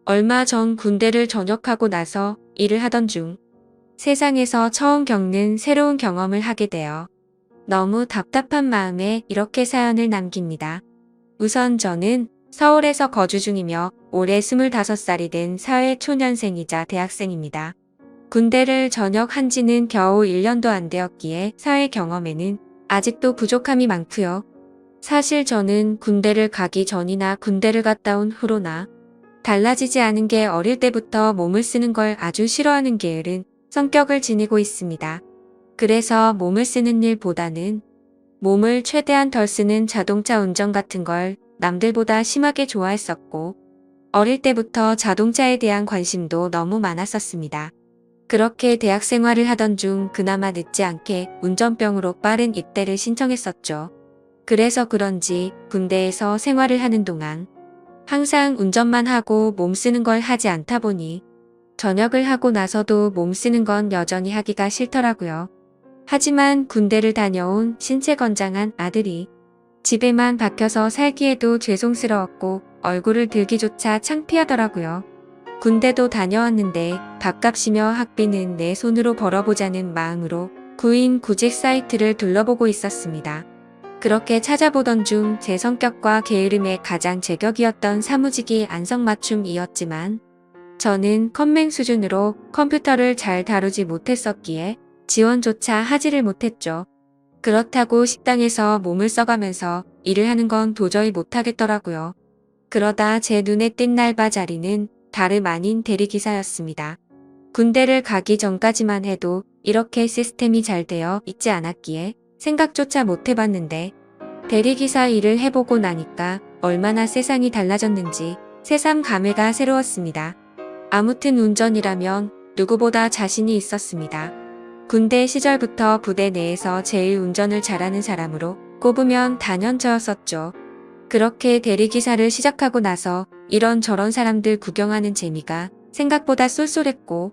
얼마 전 군대를 전역하고 나서 일을 하던 중 세상에서 처음 겪는 새로운 경험을 하게 되어 너무 답답한 마음에 이렇게 사연을 남깁니다. 우선 저는 서울에서 거주 중이며 올해 25살이 된 사회초년생이자 대학생입니다. 군대를 전역한 지는 겨우 1년도 안 되었기에 사회 경험에는 아직도 부족함이 많고요. 사실 저는 군대를 가기 전이나 군대를 갔다 온 후로나 달라지지 않은 게 어릴 때부터 몸을 쓰는 걸 아주 싫어하는 게으른 성격을 지니고 있습니다. 그래서 몸을 쓰는 일보다는 몸을 최대한 덜 쓰는 자동차 운전 같은 걸 남들보다 심하게 좋아했었고, 어릴 때부터 자동차에 대한 관심도 너무 많았었습니다. 그렇게 대학 생활을 하던 중 그나마 늦지 않게 운전병으로 빠른 입대를 신청했었죠. 그래서 그런지 군대에서 생활을 하는 동안 항상 운전만 하고 몸 쓰는 걸 하지 않다 보니 전역을 하고 나서도 몸 쓰는 건 여전히 하기가 싫더라고요. 하지만 군대를 다녀온 신체 건장한 아들이 집에만 박혀서 살기에도 죄송스러웠고 얼굴을 들기조차 창피하더라고요. 군대도 다녀왔는데 밥값이며 학비는 내 손으로 벌어보자는 마음으로 구인 구직 사이트를 둘러보고 있었습니다. 그렇게 찾아보던 중 제 성격과 게으름에 가장 제격이었던 사무직이 안성맞춤이었지만 저는 컴맹 수준으로 컴퓨터를 잘 다루지 못했었기에 지원조차 하지를 못했죠. 그렇다고 식당에서 몸을 써가면서 일을 하는 건 도저히 못하겠더라고요. 그러다 제 눈에 띈 알바 자리는 다름 아닌 대리기사였습니다. 군대를 가기 전까지만 해도 이렇게 시스템이 잘 되어 있지 않았기에 생각조차 못 해봤는데 대리기사 일을 해보고 나니까 얼마나 세상이 달라졌는지 새삼 감회가 새로웠습니다. 아무튼 운전이라면 누구보다 자신이 있었습니다. 군대 시절부터 부대 내에서 제일 운전을 잘하는 사람으로 꼽으면 단연 저였었죠. 그렇게 대리기사를 시작하고 나서 이런저런 사람들 구경하는 재미가 생각보다 쏠쏠했고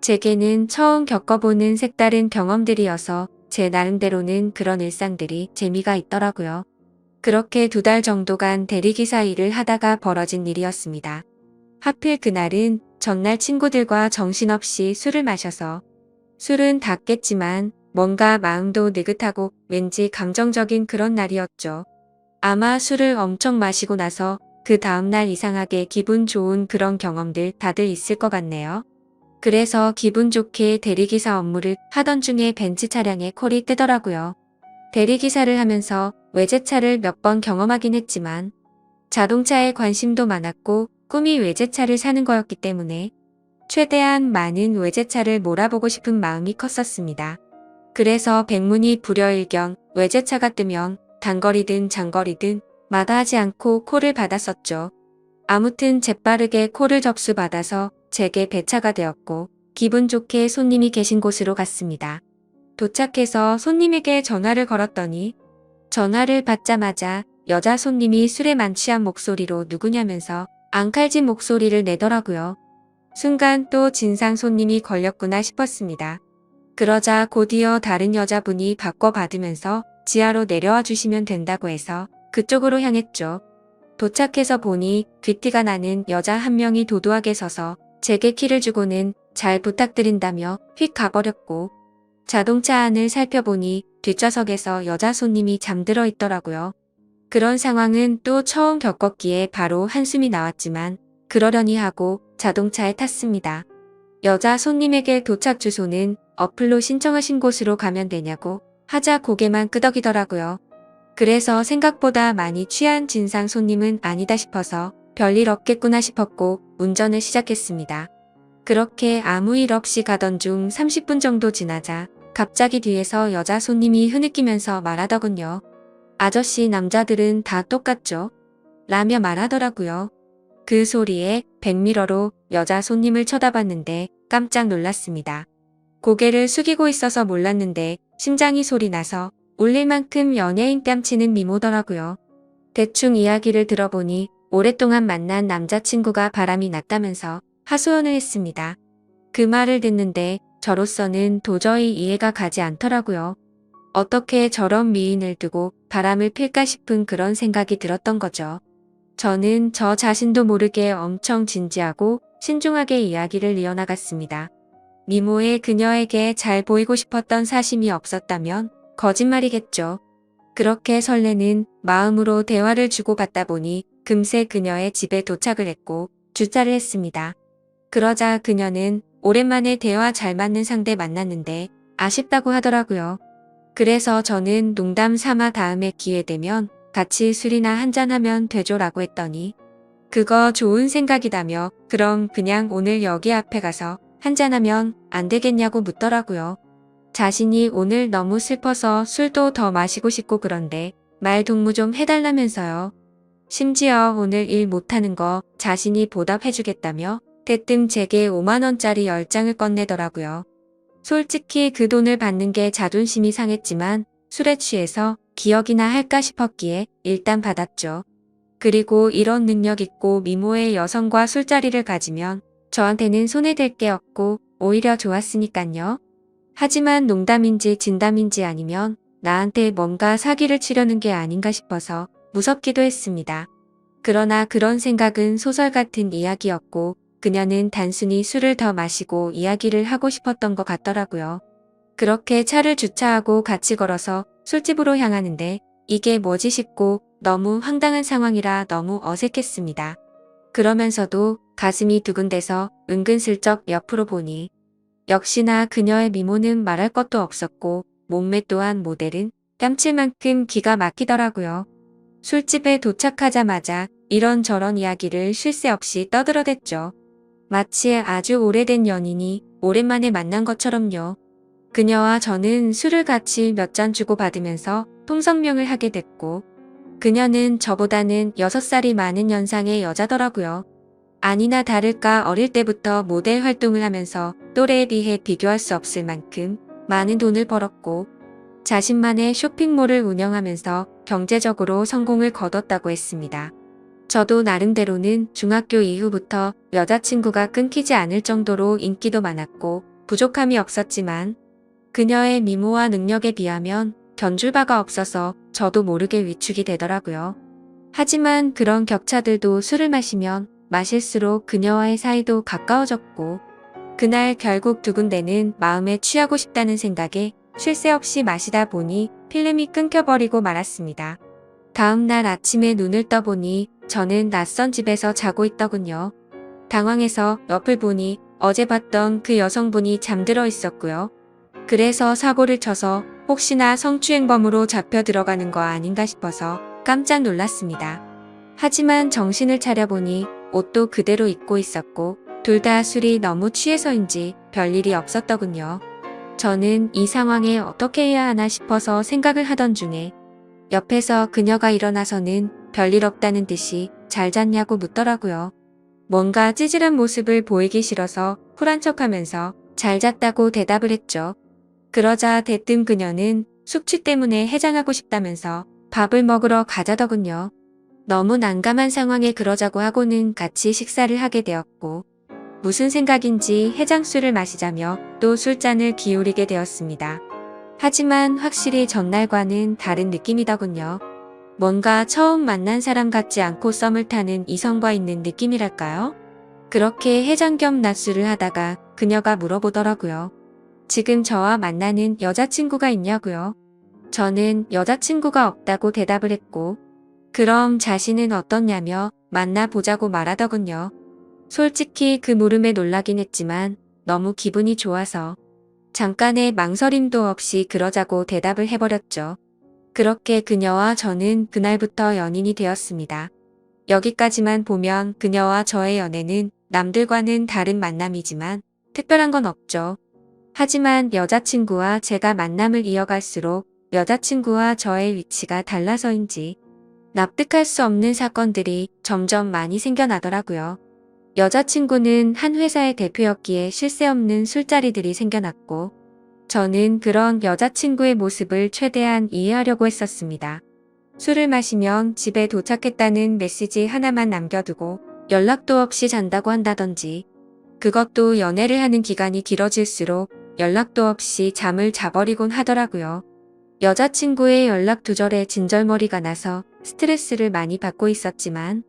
제게는 처음 겪어보는 색다른 경험들이어서 제 나름대로는 그런 일상들이 재미가 있더라고요. 그렇게 2달 정도간 대리기사 일을 하다가 벌어진 일이었습니다. 하필 그날은 전날 친구들과 정신없이 술을 마셔서 술은 다 깼지만 뭔가 마음도 느긋하고 왠지 감정적인 그런 날이었죠. 아마 술을 엄청 마시고 나서 그 다음날 이상하게 기분 좋은 그런 경험들 다들 있을 것 같네요. 그래서 기분 좋게 대리기사 업무를 하던 중에 벤츠 차량에 콜이 뜨더라고요. 대리기사를 하면서 외제차를 몇 번 경험하긴 했지만 자동차에 관심도 많았고 꿈이 외제차를 사는 거였기 때문에 최대한 많은 외제차를 몰아보고 싶은 마음이 컸었습니다. 그래서 백문이 불여일견 외제차가 뜨면 단거리든 장거리든 마다하지 않고 콜을 받았었죠. 아무튼 재빠르게 콜을 접수받아서 제게 배차가 되었고 기분 좋게 손님이 계신 곳으로 갔습니다. 도착해서 손님에게 전화를 걸었더니 전화를 받자마자 여자 손님이 술에 만취한 목소리로 누구냐면서 앙칼진 목소리를 내더라고요. 순간 또 진상 손님이 걸렸구나 싶었습니다. 그러자 곧이어 다른 여자분이 바꿔받으면서 지하로 내려와 주시면 된다고 해서 그쪽으로 향했죠. 도착해서 보니 귀티가 나는 여자 한 명이 도도하게 서서 제게 키를 주고는 잘 부탁드린다며 휙 가버렸고 자동차 안을 살펴보니 뒷좌석에서 여자 손님이 잠들어 있더라고요. 그런 상황은 또 처음 겪었기에 바로 한숨이 나왔지만 그러려니 하고 자동차에 탔습니다. 여자 손님에게 도착 주소는 어플로 신청하신 곳으로 가면 되냐고 하자 고개만 끄덕이더라고요. 그래서 생각보다 많이 취한 진상 손님은 아니다 싶어서 별일 없겠구나 싶었고 운전을 시작했습니다. 그렇게 아무 일 없이 가던 중 30분 정도 지나자 갑자기 뒤에서 여자 손님이 흐느끼면서 말하더군요. 아저씨 남자들은 다 똑같죠? 라며 말하더라고요. 그 소리에 백미러로 여자 손님을 쳐다봤는데 깜짝 놀랐습니다. 고개를 숙이고 있어서 몰랐는데 심장이 소리 나서 울릴 만큼 연예인 뺨치는 미모더라고요. 대충 이야기를 들어보니 오랫동안 만난 남자친구가 바람이 났다면서 하소연을 했습니다. 그 말을 듣는데 저로서는 도저히 이해가 가지 않더라고요. 어떻게 저런 미인을 두고 바람을 필까 싶은 그런 생각이 들었던 거죠. 저는 저 자신도 모르게 엄청 진지하고 신중하게 이야기를 이어나갔습니다. 미모의 그녀에게 잘 보이고 싶었던 사심이 없었다면 거짓말이겠죠. 그렇게 설레는 마음으로 대화를 주고받다 보니 금세 그녀의 집에 도착을 했고 주차를 했습니다. 그러자 그녀는 오랜만에 대화 잘 맞는 상대 만났는데 아쉽다고 하더라고요. 그래서 저는 농담 삼아 다음에 기회 되면 같이 술이나 한잔하면 되죠라고 했더니 그거 좋은 생각이다며 그럼 그냥 오늘 여기 앞에 가서 한잔하면 안 되겠냐고 묻더라고요. 자신이 오늘 너무 슬퍼서 술도 더 마시고 싶고 그런데 말 동무 좀 해달라면서요. 심지어 오늘 일 못하는 거 자신이 보답해주겠다며 대뜸 제게 5만원짜리 10장을 건네더라고요. 솔직히 그 돈을 받는 게 자존심이 상했지만 술에 취해서 기억이나 할까 싶었기에 일단 받았죠. 그리고 이런 능력 있고 미모의 여성과 술자리를 가지면 저한테는 손해될 게 없고 오히려 좋았으니깐요. 하지만 농담인지 진담인지 아니면 나한테 뭔가 사기를 치려는 게 아닌가 싶어서 무섭기도 했습니다. 그러나 그런 생각은 소설 같은 이야기였고 그녀는 단순히 술을 더 마시고 이야기를 하고 싶었던 것 같더라고요. 그렇게 차를 주차하고 같이 걸어서 술집으로 향하는데 이게 뭐지 싶고 너무 황당한 상황이라 너무 어색했습니다. 그러면서도 가슴이 두근대서 은근슬쩍 옆으로 보니 역시나 그녀의 미모는 말할 것도 없었고 몸매 또한 모델은 뺨칠 만큼 기가 막히더라고요. 술집에 도착하자마자 이런저런 이야기를 쉴 새 없이 떠들어댔죠. 마치 아주 오래된 연인이 오랜만에 만난 것처럼요. 그녀와 저는 술을 같이 몇 잔 주고받으면서 통성명을 하게 됐고 그녀는 저보다는 6살이 많은 연상의 여자더라고요. 아니나 다를까 어릴 때부터 모델 활동을 하면서 또래에 비해 비교할 수 없을 만큼 많은 돈을 벌었고 자신만의 쇼핑몰을 운영하면서 경제적으로 성공을 거뒀다고 했습니다. 저도 나름대로는 중학교 이후부터 여자친구가 끊기지 않을 정도로 인기도 많았고 부족함이 없었지만 그녀의 미모와 능력에 비하면 견줄 바가 없어서 저도 모르게 위축이 되더라고요. 하지만 그런 격차들도 술을 마시면 마실수록 그녀와의 사이도 가까워졌고 그날 결국 두근대는 마음에 취하고 싶다는 생각에 쉴 새 없이 마시다 보니 필름이 끊겨버리고 말았습니다. 다음 날 아침에 눈을 떠보니 저는 낯선 집에서 자고 있더군요. 당황해서 옆을 보니 어제 봤던 그 여성분이 잠들어 있었고요. 그래서 사고를 쳐서 혹시나 성추행범으로 잡혀 들어가는 거 아닌가 싶어서 깜짝 놀랐습니다. 하지만 정신을 차려보니 옷도 그대로 입고 있었고 둘 다 술이 너무 취해서인지 별일이 없었더군요. 저는 이 상황에 어떻게 해야 하나 싶어서 생각을 하던 중에 옆에서 그녀가 일어나서는 별일 없다는 듯이 잘 잤냐고 묻더라고요. 뭔가 찌질한 모습을 보이기 싫어서 쿨한 척하면서 잘 잤다고 대답을 했죠. 그러자 대뜸 그녀는 숙취 때문에 해장하고 싶다면서 밥을 먹으러 가자더군요. 너무 난감한 상황에 그러자고 하고는 같이 식사를 하게 되었고 무슨 생각인지 해장술을 마시자며 또 술잔을 기울이게 되었습니다. 하지만 확실히 전날과는 다른 느낌이더군요. 뭔가 처음 만난 사람 같지 않고 썸을 타는 이성과 있는 느낌이랄까요? 그렇게 해장 겸 낮술을 하다가 그녀가 물어보더라고요. 지금 저와 만나는 여자친구가 있냐고요? 저는 여자친구가 없다고 대답을 했고 그럼 자신은 어떻냐며 만나보자고 말하더군요. 솔직히 그 물음에 놀라긴 했지만 너무 기분이 좋아서 잠깐의 망설임도 없이 그러자고 대답을 해버렸죠. 그렇게 그녀와 저는 그날부터 연인이 되었습니다. 여기까지만 보면 그녀와 저의 연애는 남들과는 다른 만남이지만 특별한 건 없죠. 하지만 여자친구와 제가 만남을 이어갈수록 여자친구와 저의 위치가 달라서인지 납득할 수 없는 사건들이 점점 많이 생겨나더라고요. 여자친구는 한 회사의 대표였기에 쉴 새 없는 술자리들이 생겨났고 저는 그런 여자친구의 모습을 최대한 이해하려고 했었습니다. 술을 마시면 집에 도착했다는 메시지 하나만 남겨두고 연락도 없이 잔다고 한다던지 그것도 연애를 하는 기간이 길어질수록 연락도 없이 잠을 자버리곤 하더라고요. 여자친구의 연락 두절에 진절머리가 나서 스트레스를 많이 받고 있었지만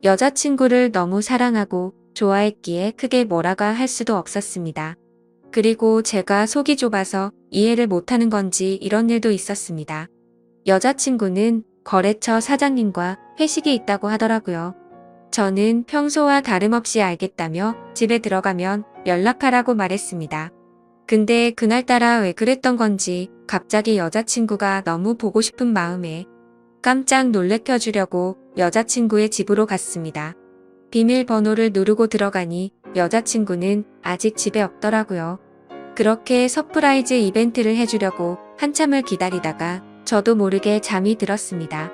여자친구를 너무 사랑하고 좋아했기에 크게 뭐라고 할 수도 없었습니다. 그리고 제가 속이 좁아서 이해를 못하는 건지 이런 일도 있었습니다. 여자친구는 거래처 사장님과 회식이 있다고 하더라고요. 저는 평소와 다름없이 알겠다며 집에 들어가면 연락하라고 말했습니다. 근데 그날따라 왜 그랬던 건지 갑자기 여자친구가 너무 보고 싶은 마음에 깜짝 놀래켜 주려고 여자친구의 집으로 갔습니다. 비밀번호를 누르고 들어가니 여자친구는 아직 집에 없더라고요. 그렇게 서프라이즈 이벤트를 해주려고 한참을 기다리다가 저도 모르게 잠이 들었습니다.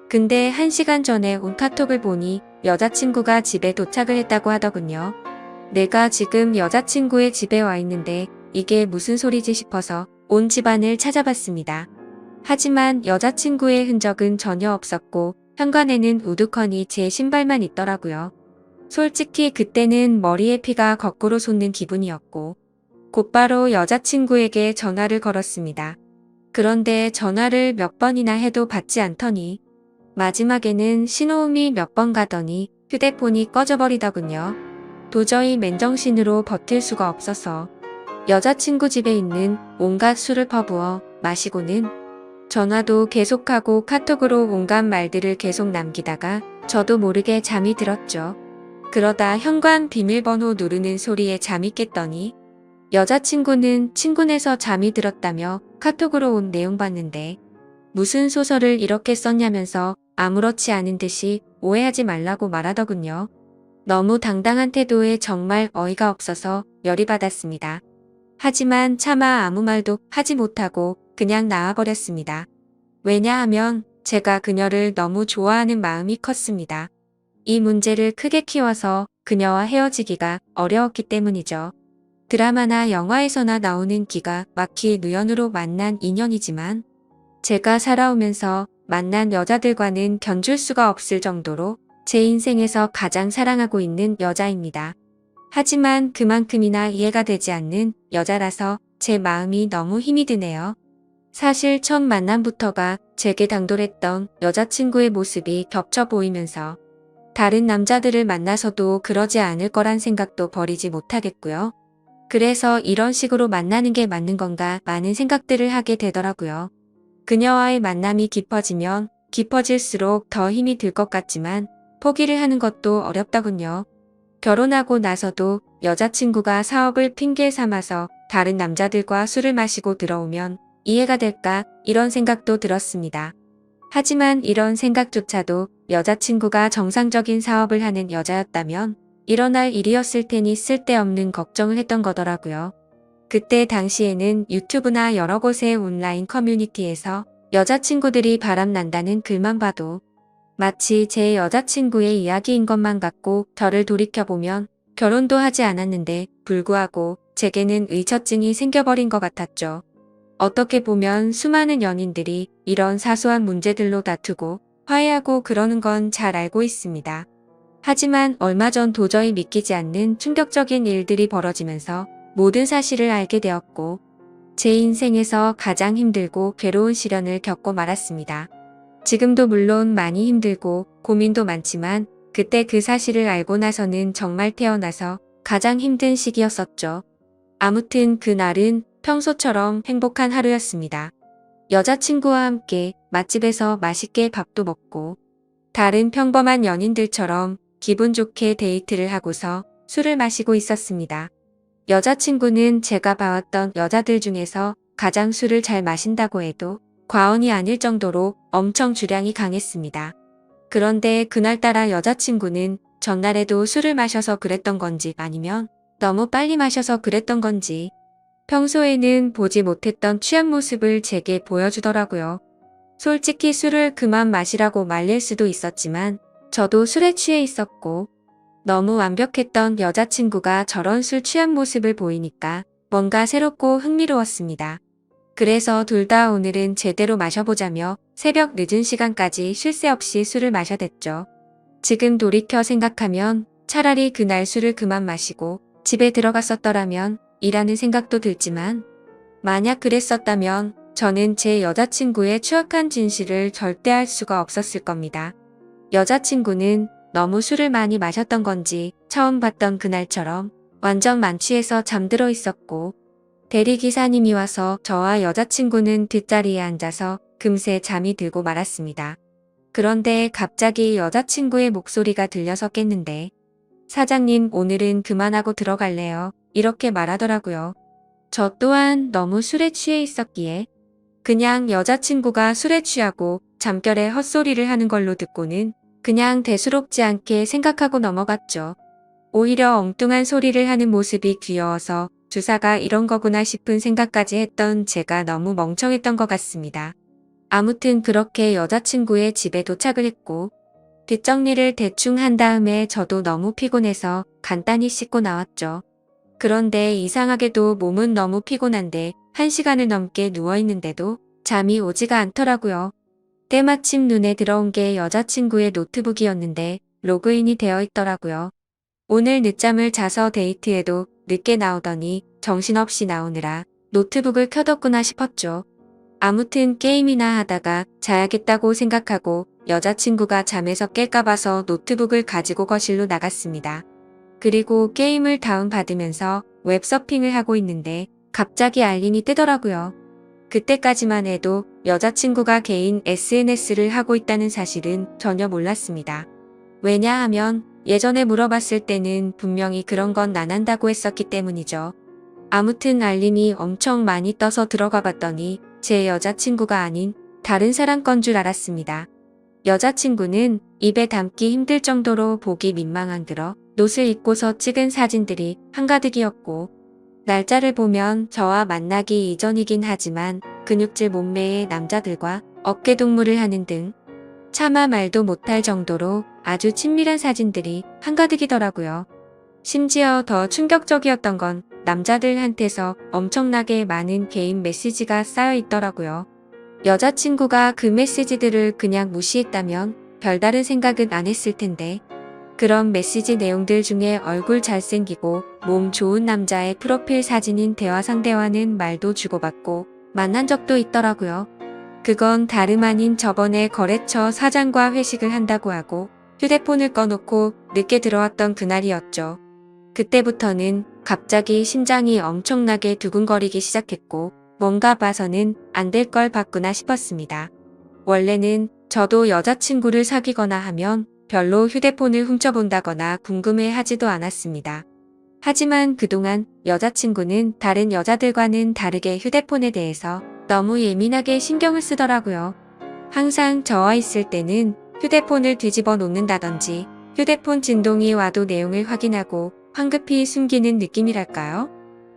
근데 1시간 전에 온 카톡을 보니 여자친구가 집에 도착을 했다고 하더군요. 내가 지금 여자친구의 집에 와 있는데 이게 무슨 소리지 싶어서 온 집안을 찾아봤습니다. 하지만 여자친구의 흔적은 전혀 없었고 현관에는 우두커니 제 신발만 있더라고요. 솔직히 그때는 머리에 피가 거꾸로 솟는 기분이었고 곧바로 여자친구에게 전화를 걸었습니다. 그런데 전화를 몇 번이나 해도 받지 않더니 마지막에는 신호음이 몇 번 가더니 휴대폰이 꺼져버리더군요. 도저히 맨정신으로 버틸 수가 없어서 여자친구 집에 있는 온갖 술을 퍼부어 마시고는 전화도 계속하고 카톡으로 온갖 말들을 계속 남기다가 저도 모르게 잠이 들었죠. 그러다 현관 비밀번호 누르는 소리에 잠이 깼더니 여자친구는 친구네서 잠이 들었다며 카톡으로 온 내용 봤는데 무슨 소설을 이렇게 썼냐면서 아무렇지 않은 듯이 오해하지 말라고 말하더군요. 너무 당당한 태도에 정말 어이가 없어서 열이 받았습니다. 하지만 차마 아무 말도 하지 못하고 그냥 나와버렸습니다. 왜냐하면 제가 그녀를 너무 좋아하는 마음이 컸습니다. 이 문제를 크게 키워서 그녀와 헤어지기가 어려웠기 때문이죠. 드라마나 영화에서나 나오는 기가 막히 우연으로 만난 인연이지만 제가 살아오면서 만난 여자들과는 견줄 수가 없을 정도로 제 인생에서 가장 사랑하고 있는 여자입니다. 하지만 그만큼이나 이해가 되지 않는 여자라서 제 마음이 너무 힘이 드네요. 사실 첫 만남부터가 제게 당돌했던 여자친구의 모습이 겹쳐 보이면서 다른 남자들을 만나서도 그러지 않을 거란 생각도 버리지 못하겠고요. 그래서 이런 식으로 만나는 게 맞는 건가 많은 생각들을 하게 되더라고요. 그녀와의 만남이 깊어지면 깊어질수록 더 힘이 들 것 같지만 포기를 하는 것도 어렵더군요. 결혼하고 나서도 여자친구가 사업을 핑계 삼아서 다른 남자들과 술을 마시고 들어오면 이해가 될까 이런 생각도 들었습니다. 하지만 이런 생각조차도 여자친구가 정상적인 사업을 하는 여자였다면 일어날 일이었을 테니 쓸데없는 걱정을 했던 거더라고요. 그때 당시에는 유튜브나 여러 곳의 온라인 커뮤니티에서 여자친구들이 바람난다는 글만 봐도 마치 제 여자친구의 이야기인 것만 같고 저를 돌이켜보면 결혼도 하지 않았는데 불구하고 제게는 의처증이 생겨버린 것 같았죠. 어떻게 보면 수많은 연인들이 이런 사소한 문제들로 다투고 화해하고 그러는 건 잘 알고 있습니다. 하지만 얼마 전 도저히 믿기지 않는 충격적인 일들이 벌어지면서 모든 사실을 알게 되었고 제 인생에서 가장 힘들고 괴로운 시련을 겪고 말았습니다. 지금도 물론 많이 힘들고 고민도 많지만 그때 그 사실을 알고 나서는 정말 태어나서 가장 힘든 시기였었죠. 아무튼 그날은 평소처럼 행복한 하루였습니다. 여자친구와 함께 맛집에서 맛있게 밥도 먹고 다른 평범한 연인들처럼 기분 좋게 데이트를 하고서 술을 마시고 있었습니다. 여자친구는 제가 봐왔던 여자들 중에서 가장 술을 잘 마신다고 해도 과언이 아닐 정도로 엄청 주량이 강했습니다. 그런데 그날따라 여자친구는 전날에도 술을 마셔서 그랬던 건지 아니면 너무 빨리 마셔서 그랬던 건지 평소에는 보지 못했던 취한 모습을 제게 보여주더라고요. 솔직히 술을 그만 마시라고 말릴 수도 있었지만 저도 술에 취해 있었고 너무 완벽했던 여자친구가 저런 술 취한 모습을 보이니까 뭔가 새롭고 흥미로웠습니다. 그래서 둘 다 오늘은 제대로 마셔보자며 새벽 늦은 시간까지 쉴 새 없이 술을 마셔댔죠. 지금 돌이켜 생각하면 차라리 그날 술을 그만 마시고 집에 들어갔었더라면 이라는 생각도 들지만 만약 그랬었다면 저는 제 여자친구의 추악한 진실을 절대 알 수가 없었을 겁니다. 여자친구는 너무 술을 많이 마셨던 건지 처음 봤던 그날처럼 완전 만취해서 잠들어 있었고, 대리기사님이 와서 저와 여자친구는 뒷자리에 앉아서 금세 잠이 들고 말았습니다. 그런데 갑자기 여자친구의 목소리가 들려서 깼는데, 사장님, 오늘은 그만하고 들어갈래요. 이렇게 말하더라고요. 저 또한 너무 술에 취해 있었기에 그냥 여자친구가 술에 취하고 잠결에 헛소리를 하는 걸로 듣고는 그냥 대수롭지 않게 생각하고 넘어갔죠. 오히려 엉뚱한 소리를 하는 모습이 귀여워서 주사가 이런 거구나 싶은 생각까지 했던 제가 너무 멍청했던 것 같습니다. 아무튼 그렇게 여자친구의 집에 도착을 했고, 뒷정리를 대충 한 다음에 저도 너무 피곤해서 간단히 씻고 나왔죠. 그런데 이상하게도 몸은 너무 피곤한데 1시간을 넘게 누워있는데도 잠이 오지가 않더라고요. 때마침 눈에 들어온 게 여자친구의 노트북이었는데 로그인이 되어 있더라고요. 오늘 늦잠을 자서 데이트에도 늦게 나오더니 정신없이 나오느라 노트북을 켜뒀구나 싶었죠. 아무튼 게임이나 하다가 자야겠다고 생각하고 여자친구가 잠에서 깰까 봐서 노트북을 가지고 거실로 나갔습니다. 그리고 게임을 다운받으면서 웹서핑을 하고 있는데 갑자기 알림이 뜨더라고요. 그때까지만 해도 여자친구가 개인 SNS를 하고 있다는 사실은 전혀 몰랐습니다. 왜냐하면 예전에 물어봤을 때는 분명히 그런 건 안 한다고 했었기 때문이죠. 아무튼 알림이 엄청 많이 떠서 들어가 봤더니 제 여자친구가 아닌 다른 사람 건 줄 알았습니다. 여자친구는 입에 담기 힘들 정도로 보기 민망한 그런 옷을 입고서 찍은 사진들이 한가득이었고, 날짜를 보면 저와 만나기 이전이긴 하지만 근육질 몸매의 남자들과 어깨동무를 하는 등 차마 말도 못할 정도로 아주 친밀한 사진들이 한가득이더라고요. 심지어 더 충격적이었던 건 남자들한테서 엄청나게 많은 개인 메시지가 쌓여 있더라고요. 여자친구가 그 메시지들을 그냥 무시했다면 별다른 생각은 안 했을 텐데, 그런 메시지 내용들 중에 얼굴 잘생기고 몸 좋은 남자의 프로필 사진인 대화 상대와는 말도 주고받고 만난 적도 있더라고요. 그건 다름 아닌 저번에 거래처 사장과 회식을 한다고 하고 휴대폰을 꺼놓고 늦게 들어왔던 그날이었죠. 그때부터는 갑자기 심장이 엄청나게 두근거리기 시작했고, 뭔가 봐서는 안 될 걸 봤구나 싶었습니다. 원래는 저도 여자친구를 사귀거나 하면 별로 휴대폰을 훔쳐본다거나 궁금해하지도 않았습니다. 하지만 그동안 여자친구는 다른 여자들과는 다르게 휴대폰에 대해서 너무 예민하게 신경을 쓰더라고요. 항상 저와 있을 때는 휴대폰을 뒤집어 놓는다든지 휴대폰 진동이 와도 내용을 확인하고 황급히 숨기는 느낌이랄까요?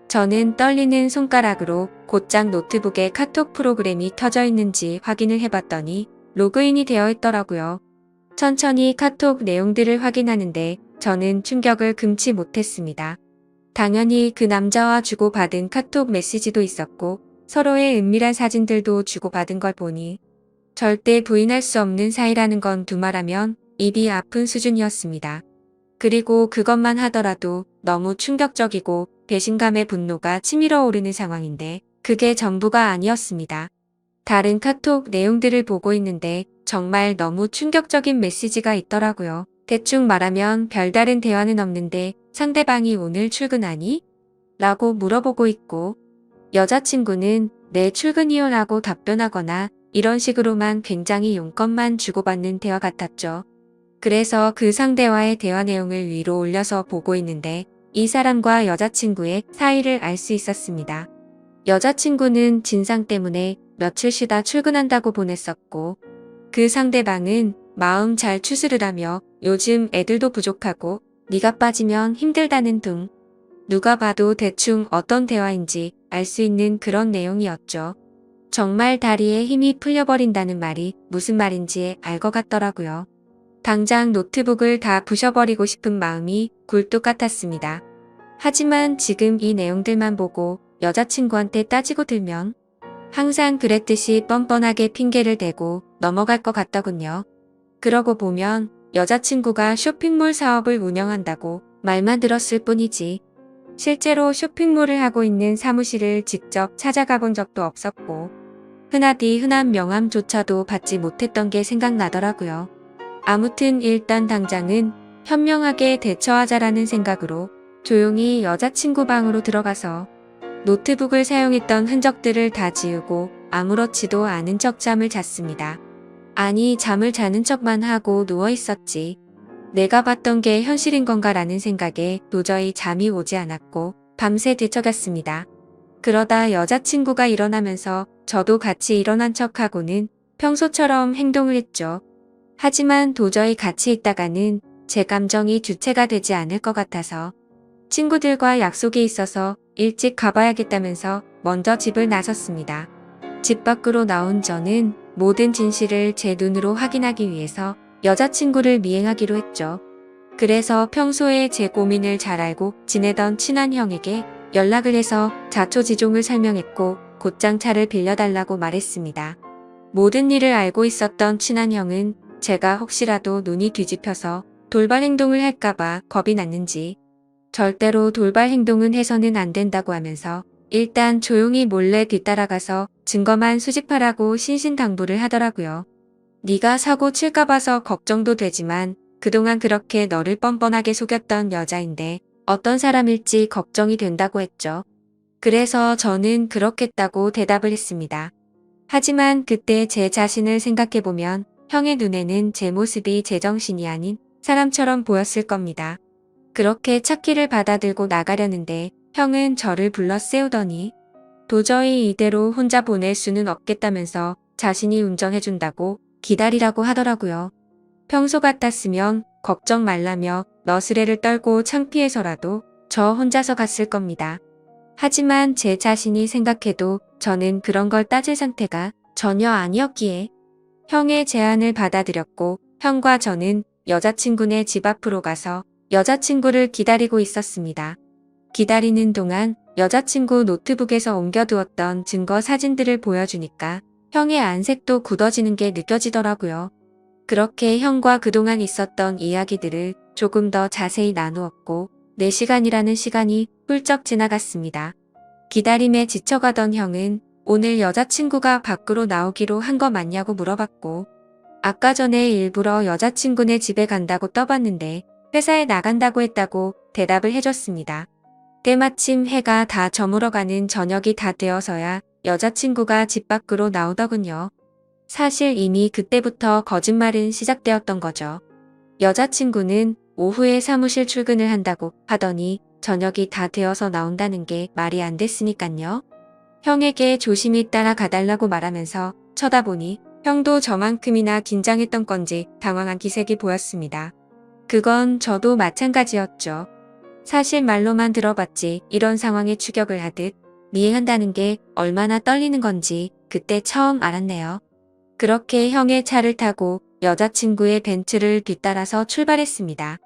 저는 떨리는 손가락으로 곧장 노트북에 카톡 프로그램이 켜져 있는지 확인을 해봤더니 로그인이 되어 있더라고요. 천천히 카톡 내용들을 확인하는데 저는 충격을 금치 못했습니다. 당연히 그 남자와 주고받은 카톡 메시지도 있었고 서로의 은밀한 사진들도 주고받은 걸 보니 절대 부인할 수 없는 사이라는 건 두말하면 입이 아픈 수준이었습니다. 그리고 그것만 하더라도 너무 충격적이고 배신감의 분노가 치밀어 오르는 상황인데 그게 전부가 아니었습니다. 다른 카톡 내용들을 보고 있는데 정말 너무 충격적인 메시지가 있더라고요. 대충 말하면 별다른 대화는 없는데 상대방이 오늘 출근하니? 라고 물어보고 있고, 여자친구는 네 출근이요 라고 답변하거나 이런 식으로만 굉장히 용건만 주고받는 대화 같았죠. 그래서 그 상대와의 대화 내용을 위로 올려서 보고 있는데 이 사람과 여자친구의 사이를 알 수 있었습니다. 여자친구는 진상 때문에 며칠 쉬다 출근한다고 보냈었고, 그 상대방은 마음 잘 추스르라며 요즘 애들도 부족하고 네가 빠지면 힘들다는 등 누가 봐도 대충 어떤 대화인지 알 수 있는 그런 내용이었죠. 정말 다리에 힘이 풀려버린다는 말이 무슨 말인지 알 것 같더라고요. 당장 노트북을 다 부셔버리고 싶은 마음이 굴뚝 같았습니다. 하지만 지금 이 내용들만 보고 여자친구한테 따지고 들면 항상 그랬듯이 뻔뻔하게 핑계를 대고 넘어갈 것 같더군요. 그러고 보면 여자친구가 쇼핑몰 사업을 운영한다고 말만 들었을 뿐이지 실제로 쇼핑몰을 하고 있는 사무실을 직접 찾아가 본 적도 없었고 흔하디 흔한 명함조차도 받지 못했던 게 생각나더라고요. 아무튼 일단 당장은 현명하게 대처하자라는 생각으로 조용히 여자친구 방으로 들어가서 노트북을 사용했던 흔적들을 다 지우고 아무렇지도 않은 척 잠을 잤습니다. 아니, 잠을 자는 척만 하고 누워 있었지. 내가 봤던 게 현실인 건가라는 생각에 도저히 잠이 오지 않았고 밤새 뒤척였습니다. 그러다 여자친구가 일어나면서 저도 같이 일어난 척하고는 평소처럼 행동을 했죠. 하지만 도저히 같이 있다가는 제 감정이 주체가 되지 않을 것 같아서 친구들과 약속이 있어서 일찍 가봐야겠다면서 먼저 집을 나섰습니다. 집 밖으로 나온 저는 모든 진실을 제 눈으로 확인하기 위해서 여자친구를 미행하기로 했죠. 그래서 평소에 제 고민을 잘 알고 지내던 친한 형에게 연락을 해서 자초지종을 설명했고 곧장 차를 빌려달라고 말했습니다. 모든 일을 알고 있었던 친한 형은 제가 혹시라도 눈이 뒤집혀서 돌발 행동을 할까봐 겁이 났는지 절대로 돌발 행동은 해서는 안 된다고 하면서 일단 조용히 몰래 뒤따라가서 증거만 수집하라고 신신당부를 하더라고요. 네가 사고 칠까 봐서 걱정도 되지만 그동안 그렇게 너를 뻔뻔하게 속였던 여자인데 어떤 사람일지 걱정이 된다고 했죠. 그래서 저는 그렇겠다고 대답을 했습니다. 하지만 그때 제 자신을 생각해보면 형의 눈에는 제 모습이 제정신이 아닌 사람처럼 보였을 겁니다. 그렇게 차키를 받아들고 나가려는데 형은 저를 불러 세우더니 도저히 이대로 혼자 보낼 수는 없겠다면서 자신이 운전해준다고 기다리라고 하더라고요. 평소 같았으면 걱정 말라며 너스레를 떨고 창피해서라도 저 혼자서 갔을 겁니다. 하지만 제 자신이 생각해도 저는 그런 걸 따질 상태가 전혀 아니었기에 형의 제안을 받아들였고 형과 저는 여자친구네 집 앞으로 가서 여자친구를 기다리고 있었습니다. 기다리는 동안 여자친구 노트북에서 옮겨두었던 증거 사진들을 보여주니까 형의 안색도 굳어지는 게 느껴지더라고요. 그렇게 형과 그동안 있었던 이야기들을 조금 더 자세히 나누었고 4시간이라는 시간이 훌쩍 지나갔습니다. 기다림에 지쳐가던 형은 오늘 여자친구가 밖으로 나오기로 한 거 맞냐고 물어봤고 아까 전에 일부러 여자친구네 집에 간다고 떠봤는데 회사에 나간다고 했다고 대답을 해줬습니다. 때마침 해가 다 저물어가는 저녁이 다 되어서야 여자친구가 집 밖으로 나오더군요. 사실 이미 그때부터 거짓말은 시작되었던 거죠. 여자친구는 오후에 사무실 출근을 한다고 하더니 저녁이 다 되어서 나온다는 게 말이 안 됐으니깐요. 형에게 조심히 따라가달라고 말하면서 쳐다보니 형도 저만큼이나 긴장했던 건지 당황한 기색이 보였습니다. 그건 저도 마찬가지였죠. 사실 말로만 들어봤지 이런 상황에 추격을 하듯 미행한다는 게 얼마나 떨리는 건지 그때 처음 알았네요. 그렇게 형의 차를 타고 여자친구의 벤츠를 뒤따라서 출발했습니다.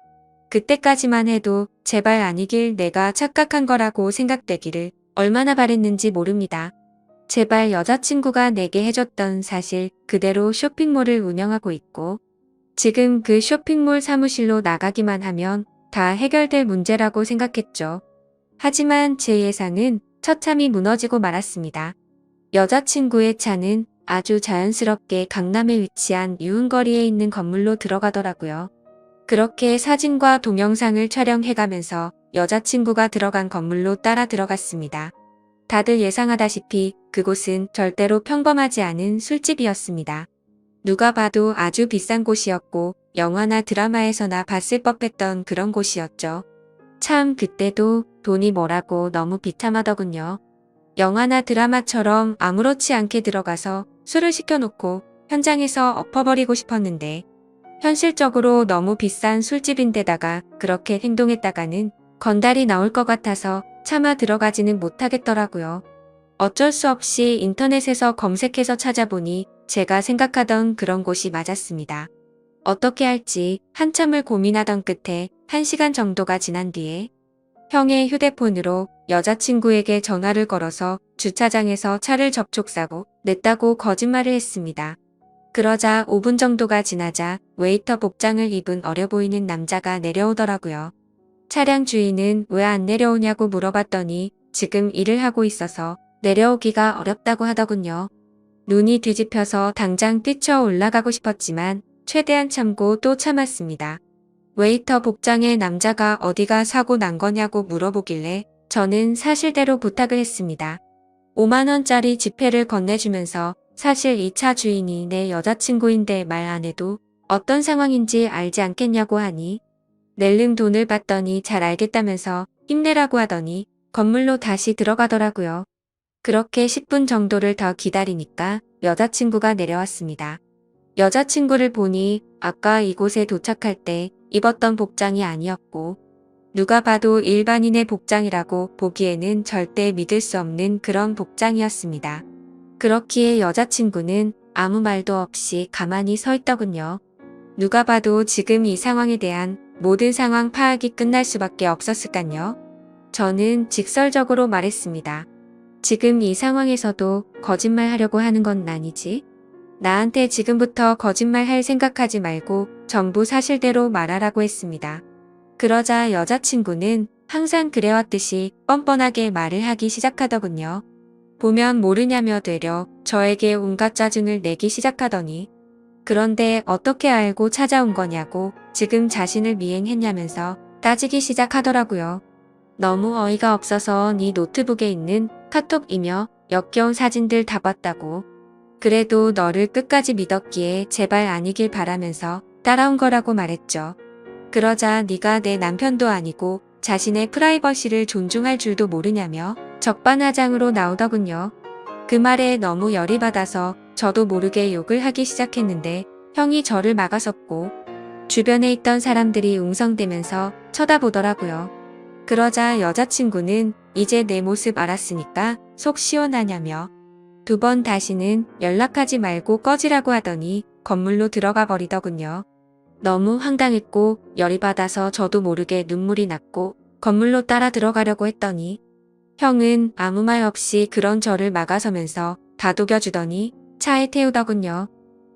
그때까지만 해도 제발 아니길 내가 착각한 거라고 생각되기를 얼마나 바랬는지 모릅니다. 제발 여자친구가 내게 해줬던 사실 그대로 쇼핑몰을 운영하고 있고 지금 그 쇼핑몰 사무실로 나가기만 하면 다 해결될 문제라고 생각했죠. 하지만 제 예상은 처참히 무너지고 말았습니다. 여자친구의 차는 아주 자연스럽게 강남에 위치한 유흥거리에 있는 건물로 들어가더라고요. 그렇게 사진과 동영상을 촬영해가면서 여자친구가 들어간 건물로 따라 들어갔습니다. 다들 예상하다시피 그곳은 절대로 평범하지 않은 술집이었습니다. 누가 봐도 아주 비싼 곳이었고 영화나 드라마에서나 봤을 법했던 그런 곳이었죠. 참 그때도 돈이 뭐라고 너무 비참하더군요. 영화나 드라마처럼 아무렇지 않게 들어가서 술을 시켜놓고 현장에서 엎어버리고 싶었는데 현실적으로 너무 비싼 술집인데다가 그렇게 행동했다가는 건달이 나올 것 같아서 차마 들어가지는 못하겠더라고요. 어쩔 수 없이 인터넷에서 검색해서 찾아보니 제가 생각하던 그런 곳이 맞았습니다. 어떻게 할지 한참을 고민하던 끝에 1시간 정도가 지난 뒤에 형의 휴대폰으로 여자친구에게 전화를 걸어서 주차장에서 차를 접촉사고 냈다고 거짓말을 했습니다. 그러자 5분 정도가 지나자 웨이터 복장을 입은 어려 보이는 남자가 내려오더라고요. 차량 주인은 왜 안 내려오냐고 물어봤더니 지금 일을 하고 있어서 내려오기가 어렵다고 하더군요. 눈이 뒤집혀서 당장 뛰쳐 올라가고 싶었지만 최대한 참고 또 참았습니다. 웨이터 복장의 남자가 어디가 사고 난 거냐고 물어보길래 저는 사실대로 부탁을 했습니다. 5만 원짜리 지폐를 건네주면서 사실 이 차 주인이 내 여자친구인데 말 안 해도 어떤 상황인지 알지 않겠냐고 하니 낼름 돈을 받더니 잘 알겠다면서 힘내라고 하더니 건물로 다시 들어가더라고요. 그렇게 10분 정도를 더 기다리니까 여자친구가 내려왔습니다. 여자친구를 보니 아까 이곳에 도착할 때 입었던 복장이 아니었고 누가 봐도 일반인의 복장이라고 보기에는 절대 믿을 수 없는 그런 복장이었습니다. 그렇기에 여자친구는 아무 말도 없이 가만히 서 있더군요. 누가 봐도 지금 이 상황에 대한 모든 상황 파악이 끝날 수밖에 없었을까요? 저는 직설적으로 말했습니다. 지금 이 상황에서도 거짓말 하려고 하는 건 아니지? 나한테 지금부터 거짓말 할 생각하지 말고 전부 사실대로 말하라고 했습니다. 그러자 여자친구는 항상 그래왔듯이 뻔뻔하게 말을 하기 시작하더군요. 보면 모르냐며 되려 저에게 온갖 짜증을 내기 시작하더니 그런데 어떻게 알고 찾아온 거냐고 지금 자신을 미행했냐면서 따지기 시작하더라고요. 너무 어이가 없어서 네 노트북에 있는 카톡이며 역겨운 사진들 다 봤다고. 그래도 너를 끝까지 믿었기에 제발 아니길 바라면서 따라온 거라고 말했죠. 그러자 네가 내 남편도 아니고 자신의 프라이버시를 존중할 줄도 모르냐며 적반하장으로 나오더군요. 그 말에 너무 열이 받아서 저도 모르게 욕을 하기 시작했는데 형이 저를 막아섰고 주변에 있던 사람들이 웅성대면서 쳐다보더라고요. 그러자 여자친구는 이제 내 모습 알았으니까 속 시원하냐며 2번 다시는 연락하지 말고 꺼지라고 하더니 건물로 들어가 버리더군요. 너무 황당했고 열이 받아서 저도 모르게 눈물이 났고 건물로 따라 들어가려고 했더니 형은 아무 말 없이 그런 저를 막아서면서 다독여주더니 차에 태우더군요.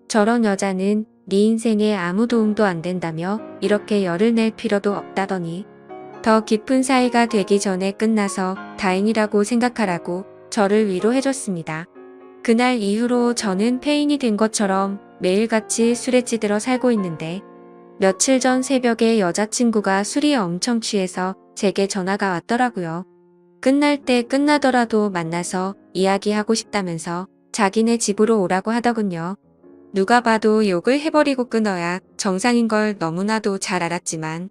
저런 여자는 네 인생에 아무 도움도 안 된다며 이렇게 열을 낼 필요도 없다더니 더 깊은 사이가 되기 전에 끝나서 다행이라고 생각하라고 저를 위로해줬습니다. 그날 이후로 저는 폐인이 된 것처럼 매일같이 술에 찌들어 살고 있는데 며칠 전 새벽에 여자친구가 술이 엄청 취해서 제게 전화가 왔더라고요. 끝날 때 끝나더라도 만나서 이야기하고 싶다면서 자기네 집으로 오라고 하더군요. 누가 봐도 욕을 해버리고 끊어야 정상인 걸 너무나도 잘 알았지만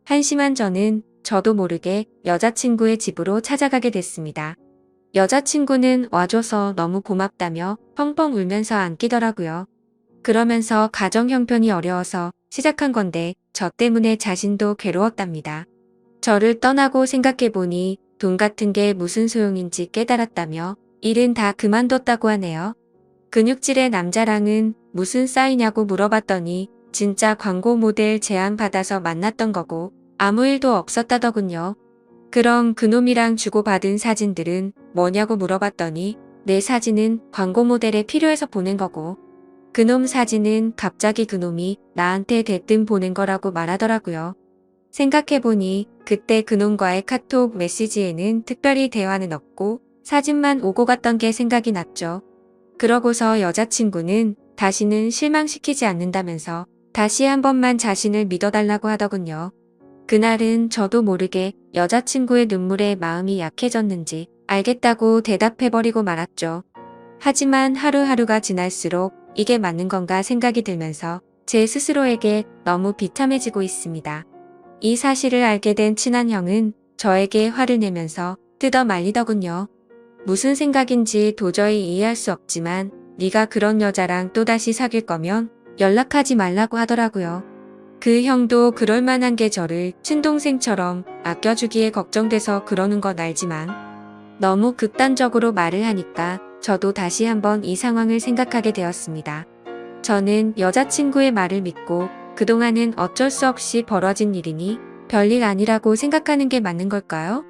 한심한 저는 저도 모르게 여자친구의 집으로 찾아가게 됐습니다. 여자친구는 와줘서 너무 고맙다며 펑펑 울면서 안기더라고요. 그러면서 가정 형편이 어려워서 시작한 건데 저 때문에 자신도 괴로웠답니다. 저를 떠나고 생각해보니 돈 같은 게 무슨 소용인지 깨달았다며 일은 다 그만뒀다고 하네요. 근육질의 남자랑은 무슨 싸이냐고 물어봤더니 진짜 광고 모델 제안 받아서 만났던 거고 아무 일도 없었다더군요. 그럼 그놈이랑 주고받은 사진들은 뭐냐고 물어봤더니 내 사진은 광고 모델에 필요해서 보낸 거고 그놈 사진은 갑자기 그놈이 나한테 대뜸 보낸 거라고 말하더라고요. 생각해보니 그때 그놈과의 카톡 메시지에는 특별히 대화는 없고 사진만 오고 갔던 게 생각이 났죠. 그러고서 여자친구는 다시는 실망시키지 않는다면서 다시 한 번만 자신을 믿어달라고 하더군요. 그날은 저도 모르게 여자친구의 눈물에 마음이 약해졌는지 알겠다고 대답해버리고 말았죠. 하지만 하루하루가 지날수록 이게 맞는 건가 생각이 들면서 제 스스로에게 너무 비참해지고 있습니다. 이 사실을 알게 된 친한 형은 저에게 화를 내면서 뜯어 말리더군요. 무슨 생각인지 도저히 이해할 수 없지만 네가 그런 여자랑 또다시 사귈 거면 연락하지 말라고 하더라고요. 그 형도 그럴 만한 게 저를 친동생처럼 아껴주기에 걱정돼서 그러는 건 알지만 너무 극단적으로 말을 하니까 저도 다시 한번 이 상황을 생각하게 되었습니다. 저는 여자친구의 말을 믿고 그동안은 어쩔 수 없이 벌어진 일이니 별일 아니라고 생각하는 게 맞는 걸까요?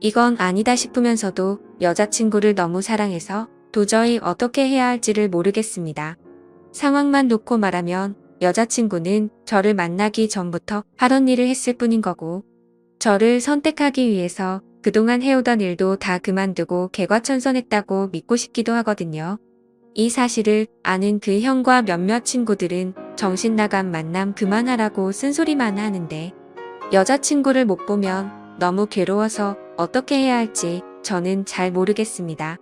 이건 아니다 싶으면서도 여자친구를 너무 사랑해서 도저히 어떻게 해야 할지를 모르겠습니다. 상황만 놓고 말하면 여자친구는 저를 만나기 전부터 하던 일을 했을 뿐인 거고 저를 선택하기 위해서 그동안 해오던 일도 다 그만두고 개과천선했다고 믿고 싶기도 하거든요. 이 사실을 아는 그 형과 몇몇 친구들은 정신 나간 만남 그만하라고 쓴소리만 하는데 여자친구를 못 보면 너무 괴로워서 어떻게 해야 할지 저는 잘 모르겠습니다.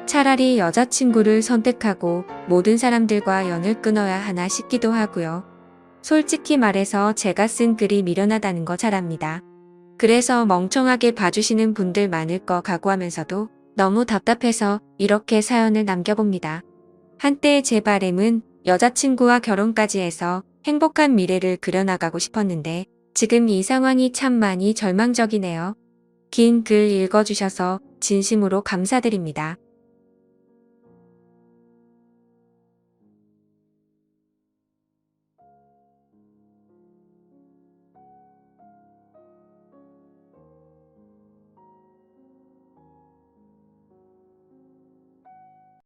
차라리 여자친구를 선택하고 모든 사람들과 연을 끊어야 하나 싶기도 하고요. 솔직히 말해서 제가 쓴 글이 미련하다는 거 잘 압니다. 그래서 멍청하게 봐주시는 분들 많을 거 각오하면서도 너무 답답해서 이렇게 사연을 남겨봅니다. 한때 제 바램은 여자친구와 결혼까지 해서 행복한 미래를 그려나가고 싶었는데 지금 이 상황이 참 많이 절망적이네요. 긴 글 읽어주셔서 진심으로 감사드립니다.